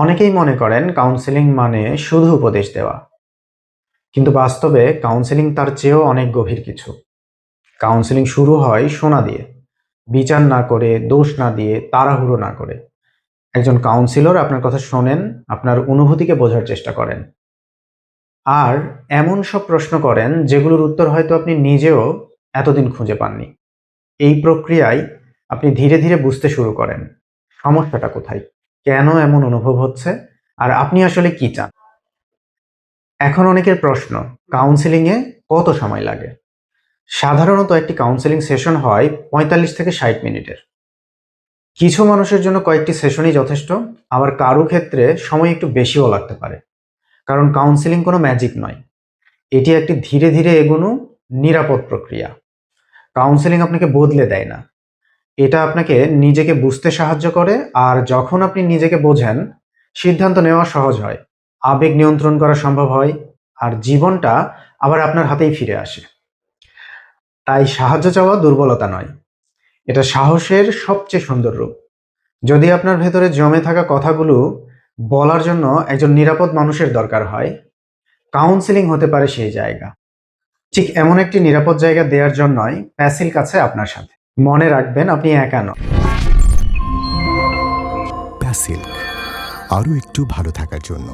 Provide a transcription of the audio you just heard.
অনেকেই মনে করেন কাউন্সেলিং মানে শুধু উপদেশ দেওয়া, কিন্তু বাস্তবে কাউন্সেলিং তার চেয়েও অনেক গভীর কিছু। কাউন্সেলিং শুরু হয় শোনা দিয়ে, বিচার না করে, দোষ না দিয়ে, তাড়াহুড়ো না করে। একজন কাউন্সিলর আপনার কথা শোনেন, আপনার অনুভূতিকে বোঝার চেষ্টা করেন, আর এমন সব প্রশ্ন করেন যেগুলোর উত্তর হয়তো আপনি নিজেও এতদিন খুঁজে পাননি। এই প্রক্রিয়ায় আপনি ধীরে ধীরে বুঝতে শুরু করেন সমস্যাটা কোথায়, কেন এমন অনুভব হচ্ছে, আর আপনি আসলে কি চান। এখন অনেকের প্রশ্ন, কাউন্সেলিংয়ে কত সময় লাগে? সাধারণত একটি কাউন্সেলিং সেশন হয় 45 থেকে 60 মিনিটের। কিছু মানুষের জন্য কয়েকটি সেশনই যথেষ্ট, আবার কারো ক্ষেত্রে সময় একটু বেশিও লাগতে পারে। কারণ কাউন্সেলিং কোনো ম্যাজিক নয়, এটি একটি ধীরে ধীরে এগোনো নিরাপদ প্রক্রিয়া। কাউন্সেলিং আপনাকে বদলে দেয় না, এটা আপনাকে নিজেকে বুঝতে সাহায্য করে, আর যখন আপনি নিজেকে বোঝেন, সিদ্ধান্ত নেওয়া সহজ হয়, আবেগ নিয়ন্ত্রণ করা সম্ভব হয়, আর জীবনটা আবার আপনার হাতেই ফিরে আসে। তাই সাহায্য চাওয়া দুর্বলতা নয়, এটা সাহসের সবচেয়ে সুন্দর রূপ। যদি আপনার ভেতরে জমে থাকা কথাগুলো বলার জন্য একজন নিরাপদ মানুষের দরকার হয়, কাউন্সেলিং হতে পারে সেই জায়গা। ঠিক এমন একটি নিরাপদ জায়গা দেওয়ার জন্যই প্যাসিল কাছে আপনার সাথে। মনে রাখবেন, আপনি একা নন। প্যাসিল, আরও একটু ভালো থাকার জন্য।